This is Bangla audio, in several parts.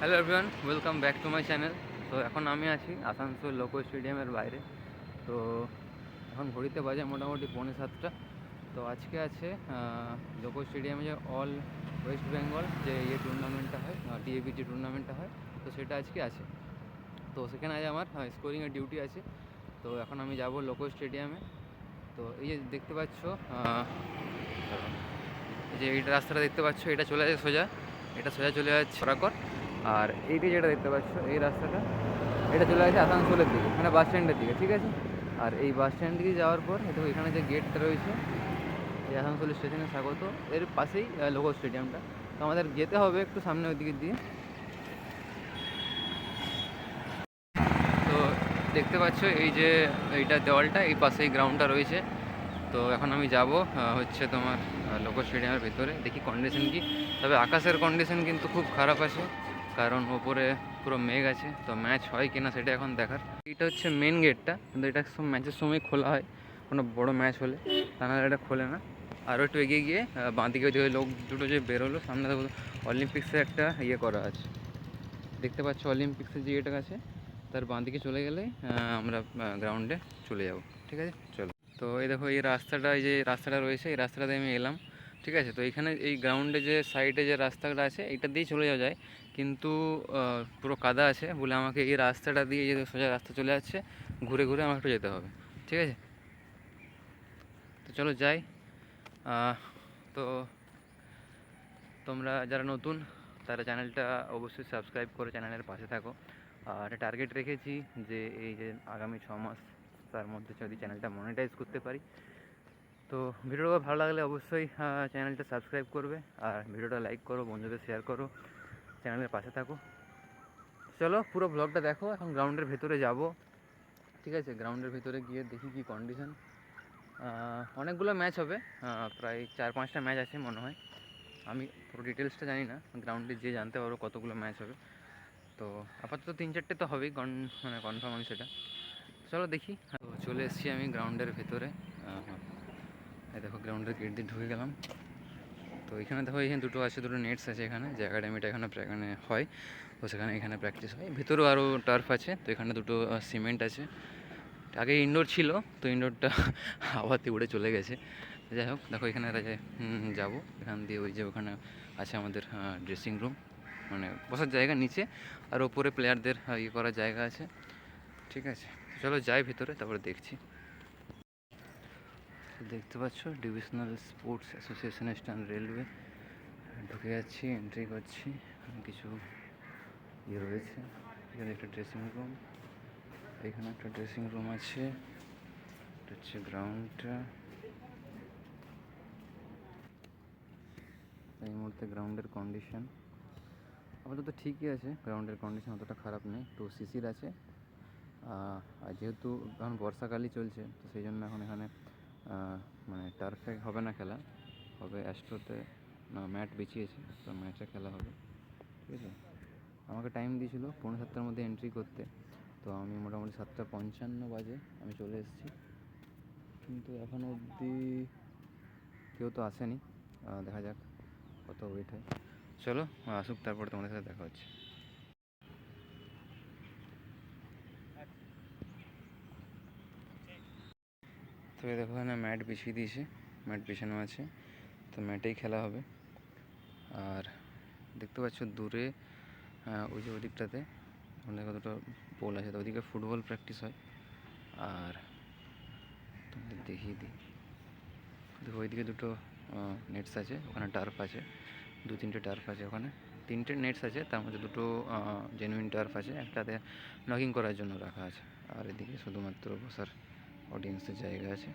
Hello everyone, welcome back to my channel. তো এখন আমি আছি আসানসোল লোকো স্টেডিয়ামের বাইরে। তো এখন ঘড়িতে বাজে মোটামুটি 6:45। তো আজকে আছে লোকো স্টেডিয়ামে যে অল ওয়েস্ট বেঙ্গল যে টুর্নামেন্টটা হয়, ডিএবিটি টুর্নামেন্টটা হয়, তো সেটা আজকে আছে। তো সেখানে আজ আমার স্কোরিংয়ের ডিউটি আছে। তো এখন আমি যাব লোকো স্টেডিয়ামে। তো এই যে দেখতে পাচ্ছ, এই যে এই রাস্তাটা দেখতে পাচ্ছ, এটা চলে যাচ্ছে সোজা, এটা সোজা চলে যাচ্ছে খরাকর। আর এইটি যেটা দেখতে পাচ্ছ, এই রাস্তাটা এটা চলে যাচ্ছে আসানসোলের দিকে, মানে বাস স্ট্যান্ডের দিকে, ঠিক আছে। আর এই বাস স্ট্যান্ড দিকে যাওয়ার পর এটা এখানে যে গেটটা রয়েছে, এই আসানসোল স্টেশনে স্বাগত, এর পাশেই লোকো স্টেডিয়ামটা। তো আমাদের যেতে হবে একটু সামনে ওই দিকে দিয়ে। তো দেখতে পাচ্ছ এই যে এইটা দেওয়ালটা, এই পাশেই গ্রাউন্ডটা রয়েছে। তো এখন আমি যাব হচ্ছে তোমার লোকো স্টেডিয়ামের ভিতরে, দেখি কন্ডিশন কি। তবে আকাশের কন্ডিশন কিন্তু খুব খারাপ আছে, কারণ ওপরে পুরো মেঘ আছে। তো ম্যাচ হয় কিনা সেটা এখন দেখার। এটা হচ্ছে মেন গেটটা, কিন্তু এটা ম্যাচের সময় খোলা হয়, কোনো বড় ম্যাচ হলে, তা নাহলে এটা খোলে না। আরও একটু এগিয়ে গিয়ে বাঁদিকে ওইদিকে লোক দুটো যে বেরোলো সামনে, দেখো অলিম্পিক্সের একটা ইয়ে করা আছে, দেখতে পাচ্ছ অলিম্পিক্সের যে ইয়েটা আছে, তার বাঁদিকে চলে গেলে আমরা গ্রাউন্ডে চলে যাব, ঠিক আছে, চলো। তো এই দেখো এই রাস্তাটা, এই যে রাস্তাটা রয়েছে, এই রাস্তাটাতে আমি এলাম, ঠিক আছে। তো এখানে এই গ্রাউন্ডে যে সাইডে যে রাস্তাটা আছে, এইটা দিয়েই চলে যাওয়া যায়, কিন্তু পুরো কাদা আছে বলে আমাকে এই রাস্তাটা দিয়ে, যে সোজা রাস্তা চলে যাচ্ছে, ঘুরে ঘুরে আমাকে একটু যেতে হবে, ঠিক আছে। তো চলো যাই। তো তোমরা যারা নতুন, তারা চ্যানেলটা অবশ্যই সাবস্ক্রাইব করে চ্যানেলের পাশে থাকো। আর টার্গেট রেখেছি যে এই যে আগামী 6 মাস, তার মধ্যে যদি চ্যানেলটা মনিটাইজ করতে পারি। তো ভিডিওটা ভালো লাগলে অবশ্যই চ্যানেলটা সাবস্ক্রাইব করবে, আর ভিডিওটা লাইক করো, বন্ধুদের শেয়ার করো, চ্যানেলের পাশে থাকো। চলো পুরো ব্লগটা দেখো। এখন গ্রাউন্ডের ভেতরে যাব, ঠিক আছে। গ্রাউন্ডের ভেতরে গিয়ে দেখি কি কন্ডিশন। অনেকগুলো ম্যাচ হবে, প্রায় 4-5টা ম্যাচ আছে মনে হয়। আমি পুরো ডিটেলসটা জানি না, গ্রাউন্ডে যে জানতে পারবো কতগুলো ম্যাচ হবে। তো আপাতত 3-4টে তো হবেই, মানে কনফার্ম আমি সেটা। চলো দেখি। তো চলে এসেছি আমি গ্রাউন্ডের ভেতরে। এই দেখো গ্রাউন্ডের গেট দিয়ে ঢুকে গেলাম। তো এখানে দেখো, এখানে দুটো আছে, দুটো নেটস আছে এখানে, যে একাডেমিটা এখানে হয়। তো সেখানে এখানে প্র্যাকটিস হয়। ভেতরেও আরও টার্ফ আছে, তো এখানে দুটো সিমেন্ট আছে। আগে ইনডোর ছিল, তো ইনডোরটা হাওয়াতে উড়ে চলে গেছে। যাই হোক, দেখো এখানে যাবো এখান দিয়ে, ওই যে ওখানে আছে আমাদের ড্রেসিং রুম, মানে বসার জায়গা নিচে, আর ওপরে প্লেয়ারদের ইয়ে করার জায়গা আছে, ঠিক আছে। চলো যাই ভিতরে, তারপরে দেখছি। দেখতে পাচ্ছ divisional sports association stand railway, ঢুকে যাচ্ছি, এন্ট্রি করছি। কিছু ইয়ে রয়েছে এখানে, একটা ড্রেসিং রুম, এখানে একটা ড্রেসিং রুম আছে। এটা হচ্ছে গ্রাউন্ডটা। এই মুহূর্তে গ্রাউন্ডের কন্ডিশন আপাতত ঠিকই আছে, গ্রাউন্ডের কন্ডিশন অতটা খারাপ নেই, তো সিসির আছে। আর যেহেতু এখন বর্ষাকালই চলছে, তো সেই জন্য এখন এখানে মানে টার্ফে হবে না খেলা, হবে অ্যাস্ট্রোতে ম্যাট বিছিয়েছে, তো ম্যাচে খেলা হবে, ঠিক আছে। আমাকে টাইম দিয়েছিল 6:45-র মধ্যে এন্ট্রি করতে, তো আমি মোটামুটি 7:55 বাজে আমি চলে এসেছি, কিন্তু এখনও অবধি কেউ তো আসেনি। দেখা যাক কত ওয়েট হয়। চলো আসুক, তারপরে তোমাদের সাথে দেখা হচ্ছে। তো এই দেখো এখানে ম্যাট বিছিয়ে দিয়েছে, ম্যাট বিছানো আছে, তো ম্যাটেই খেলা হবে। আর দেখতে পাচ্ছ দূরে ওই যে ওদিকটাতে অনেক দুটো পোল আছে, তো ওদিকে ফুটবল প্র্যাকটিস হয়। আর তোমাদের দেখিয়ে দিই, দেখো ওইদিকে দুটো নেটস আছে, ওখানে টার্ফ আছে, 2-3টে টার্ফ আছে ওখানে। 3টে নেটস আছে, তার মধ্যে দুটো জেনুইন টার্ফ আছে, একটাতে নকিং করার জন্য রাখা আছে, আর এদিকে শুধুমাত্র বসার অডিয়েন্সের জায়গা আছে।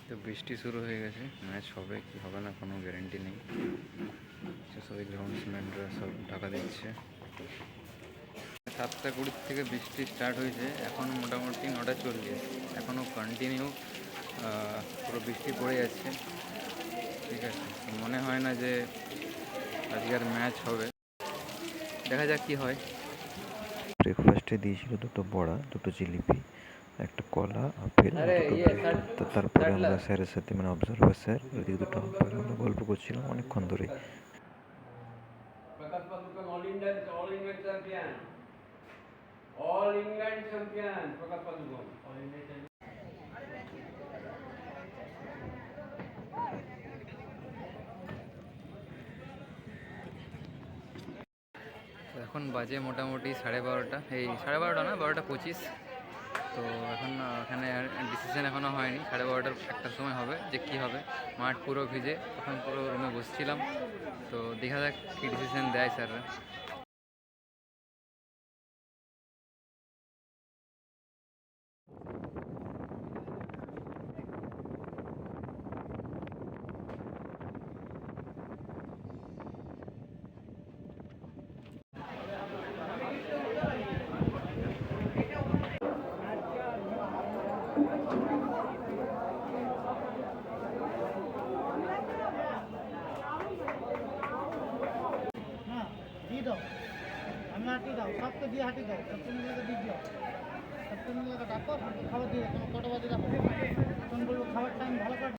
তো বৃষ্টি শুরু হয়ে গেছে, ম্যাচ হবে কি হবে না কোনো গ্যারেন্টি নেই। সবাই গ্রাউন্ডসম্যানরা সব ঢাকা দিচ্ছে। 7:20 থেকে বৃষ্টি স্টার্ট হয়েছে, এখন মোটামুটি 9:40, এখনও কন্টিনিউ পুরো বৃষ্টি পড়ে যাচ্ছে, ঠিক আছে। মনে হয় না যে আজকে আর ম্যাচ হবে, দেখা যাক কী হয়। ব্রেকফাস্টে দিয়েছিল দুটো বড়া, দুটো জিলিপি, একটা কলা, আপেল, দুটো ব্রেড। তো তারপরে আমরা স্যারের সাথে, মানে অবজারভার স্যার, ওইদিকে দুটো আম্পায়ার, আমরা গল্প করছিলাম অনেকক্ষণ ধরে। তো এখন বাজে মোটামুটি 12:30, এই 12:30 না, 12:25। তো এখন এখানে ডিসিশন এখনও হয়নি, 12:30 একটার সময় হবে যে কী হবে। মাঠ পুরো ভিজে, এখন পুরো রুমে বসছিলাম। তো দেখা যাক কী ডিসিশন দেয় স্যাররা। দিয়ে দাও, আমি হাঁটি দাও, সবকে দিয়ে হাঁটি দাও, সবকে মিলে দিয়ে দাও, সবকে মিলে ডাকো, খাবার দিয়ে দাও, কটা বাজে রাখো, তখন বলবো খাবার টাইম ভালো করে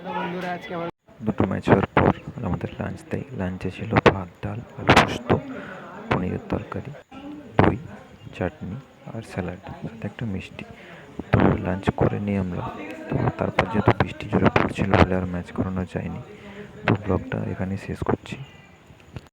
বন্ধুরা। আজকে আমার দুটো ম্যাচ হওয়ার পর আমাদের লাঞ্চ দেয়। লাঞ্চে ছিল ভাত, ডাল, আলু পোস্ত, পনিরের তরকারি, দই, চাটনি আর স্যালাড, সাথে একটা মিষ্টি। তো লাঞ্চ করে নিই আমরা। তো তারপর যেহেতু বৃষ্টি জোরে পড়ছিল বলে আর ম্যাচ করানো যায়নি। তো ব্লগটা এখানেই শেষ করছি।